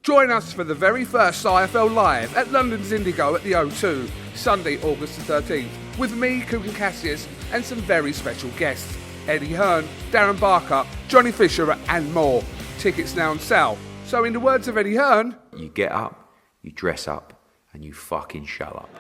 Join us for the very first IFL Live at London's Indigo at the O2, Sunday, August the 13th, with me, Kugan Cassius, and some very special guests. Eddie Hearn, Darren Barker, Johnny Fisher and more. Tickets now on sale. So in the words of Eddie Hearn, you get up, you dress up, and you fucking shut up.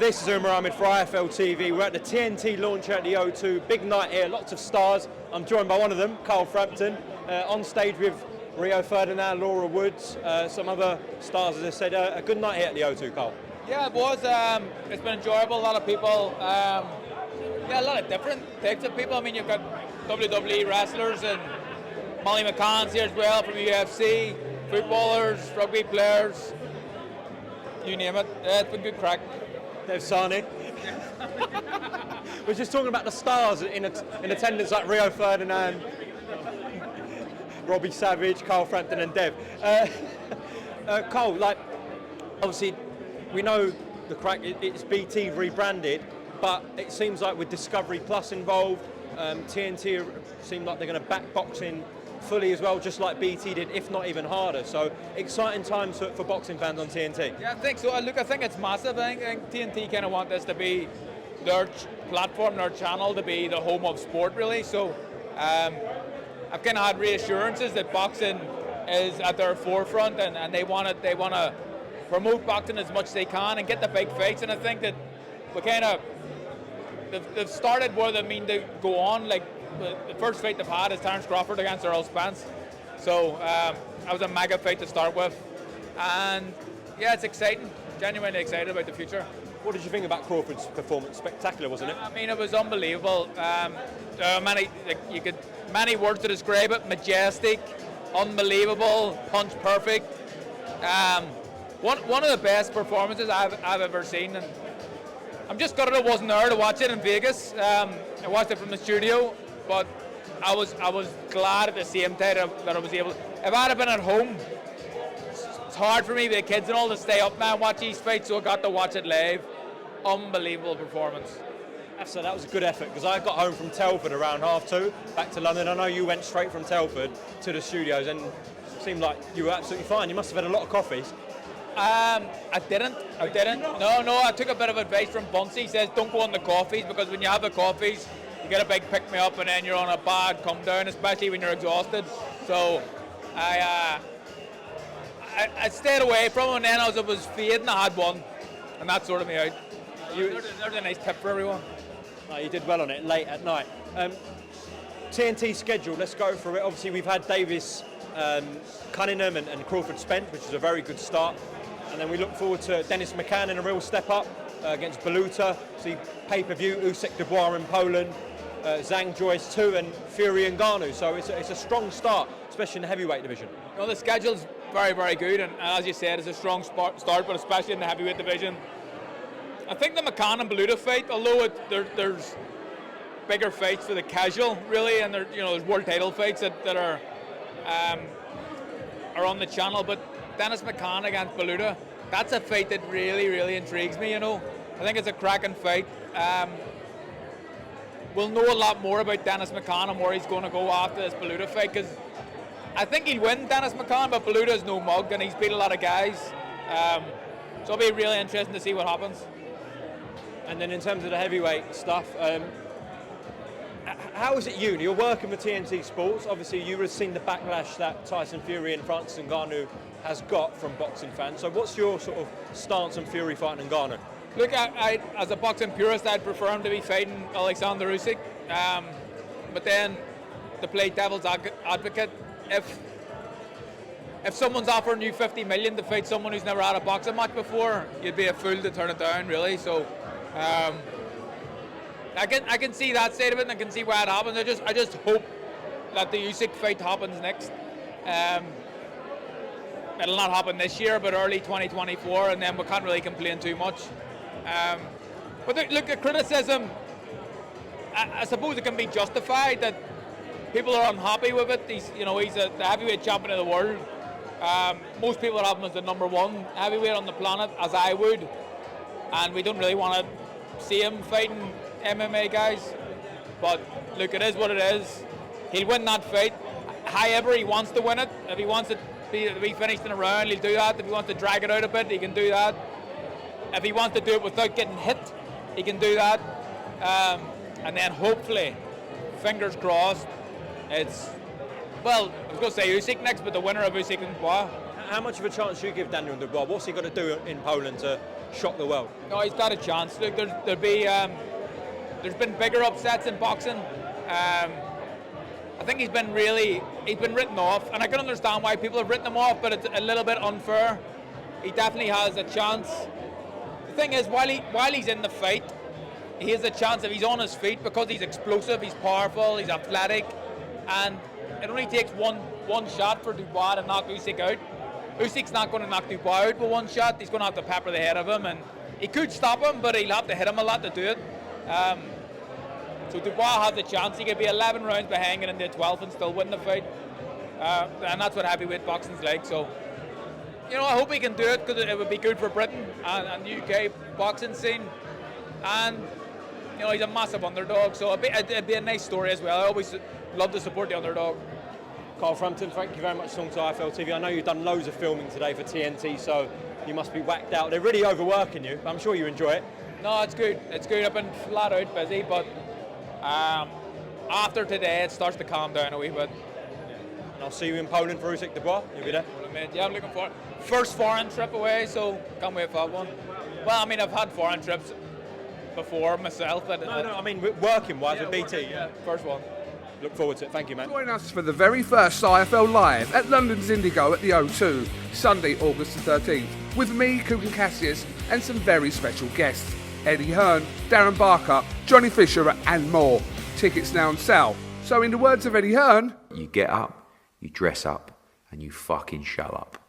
This is Umar for IFLTV. We're at the TNT launch at the O2. Big night here, lots of stars. I'm joined by one of them, Frampton, on stage with Rio Ferdinand, Laura Woods, some other stars, as I said. A good night here at the O2, Carl. Yeah, it was. It's been enjoyable. A lot of people. A lot of different types of people. I mean, you've got WWE wrestlers and Molly McCann's here as well from UFC, footballers, rugby players, you name it. Yeah, it's been good crack. Dev Sani. We're just talking about the stars in attendance, like Rio Ferdinand, Robbie Savage, Carl Frampton and Dev. Carl, like, obviously, we know the crack, it's BT rebranded, but it seems like with Discovery Plus involved, TNT seem like they're going to back boxing fully as well, just like BT did, if not even harder. So exciting times for boxing fans on TNT. Yeah, I think so. Look, I think it's massive. I think TNT kind of want this to be their platform, their channel, to be the home of sport, really. So I've kind of had reassurances that boxing is at their forefront, and they want to promote boxing as much as they can and get the big fights. And I think that we kind of they've started where they mean to go on. Like the first fight they've had is Terence Crawford against Earl Spence. So that was a mega fight to start with, and yeah, it's exciting. Genuinely excited about the future. What did you think about Crawford's performance? Spectacular, wasn't it? I mean, it was unbelievable. There are many words to describe it. Majestic, unbelievable, punch perfect. One of the best performances I've ever seen, and I'm just gutted I wasn't there to watch it in Vegas. I watched it from the studio, but I was glad at the same time that I was able. If I'd have been at home, it's hard for me with the kids and all to stay up now and watch these fights, so I got to watch it live. Unbelievable performance. So that was a good effort, because I got home from Telford around 2:30, back to London. I know you went straight from Telford to the studios, and it seemed like you were absolutely fine. You must have had a lot of coffees. I didn't. No, I took a bit of advice from Bunsey. He says don't go on the coffees, because when you have the coffees, you get a big pick-me-up and then you're on a bad come-down, especially when you're exhausted. So I stayed away from it, and then as it was fading, I had one, and that sorted me out. There's a nice tip for everyone. No, you did well on it late at night. TNT schedule, let's go through it. Obviously, we've had Davis, Cunningham and Crawford Spence, which is a very good start. And then we look forward to Dennis McCann in a real step up against Baluta. See pay-per-view, Usyk Dubois in Poland, Zhang Joyce too, and Fury and Ngannou. So it's a strong start, especially in the heavyweight division. Well, the schedule's very, very good, and as you said, it's a strong start, but especially in the heavyweight division. I think the McCann and Baluta fight, although there's bigger fights for the casual, really, and there's world title fights that are on the channel, but Dennis McCann against Baluta, that's a fight that really, really intrigues me, I think it's a cracking fight. We'll know a lot more about Dennis McCann and where he's going to go after this Baluta fight, because I think he'll win, Dennis McCann, but Baluta's no mug, and he's beat a lot of guys. So it'll be really interesting to see what happens. And then in terms of the heavyweight stuff, how is it you? You're working with TNT Sports. Obviously, you would have seen the backlash that Tyson Fury and Francis Ngannou has got from boxing fans. So what's your sort of stance on Fury fighting Ngannou? Look, I as a boxing purist, I'd prefer him to be fighting Oleksandr Usyk. But then, to play devil's advocate, if someone's offering you 50 million to fight someone who's never had a boxing match before, you'd be a fool to turn it down, really. So I can see that side of it, and I can see why it happens. I just hope that the Usyk fight happens next. It'll not happen this year, but early 2024, and then we can't really complain too much. But look, the criticism, I suppose it can be justified that people are unhappy with it. He's the heavyweight champion of the world. Most people have him as the #1 heavyweight on the planet, as I would, and we don't really want to see him fighting MMA guys. But look, it is what it is. He'll win that fight. However he wants to win it. If he wants it be finished in a round, he'll do that. If he wants to drag it out a bit, he can do that. If he wants to do it without getting hit, he can do that. And then hopefully, fingers crossed, it's, well, I was going to say Usyk next, but the winner of Usyk and Dubois. How much of a chance do you give Daniel Dubois? What's he got to do in Poland to shock the world? No, he's got a chance. Look, there's been bigger upsets in boxing. I think he's been written off, and I can understand why people have written him off, but it's a little bit unfair. He definitely has a chance. The thing is, while he's in the fight, he has a chance if he's on his feet, because he's explosive, he's powerful, he's athletic, and it only takes one shot for Dubois to knock Usyk out. Usyk's not going to knock Dubois out with one shot. He's going to have to pepper the head of him, and he could stop him, but he'll have to hit him a lot to do it. So Dubois has a chance. He could be 11 rounds behind and into 12 and still win the fight. And that's what heavyweight boxing's like. So, you know, I hope he can do it, because it would be good for Britain and the UK boxing scene. And, you know, he's a massive underdog, so it'd be a nice story as well. I always love to support the underdog. Carl Frampton, thank you very much for talking to IFLTV. I know you've done loads of filming today for TNT, so you must be whacked out. They're really overworking you, but I'm sure you enjoy it. No, it's good. It's good. I've been flat out busy, but after today, it starts to calm down a wee bit. And I'll see you in Poland for Usyk Dubois. You'll be there? Yeah, I'm looking forward. First foreign trip away, so can't wait for that one. Well, I mean, I've had foreign trips before myself. But no, I mean, working-wise with BT. Yeah, first one. Look forward to it. Thank you, man. Join us for the very first IFL Live at London's Indigo at the O2, Sunday, August the 13th, with me, Kugan Cassius, and some very special guests. Eddie Hearn, Darren Barker, Johnny Fisher, and more. Tickets now on sale. So in the words of Eddie Hearn, You get up, you dress up, and you fucking show up.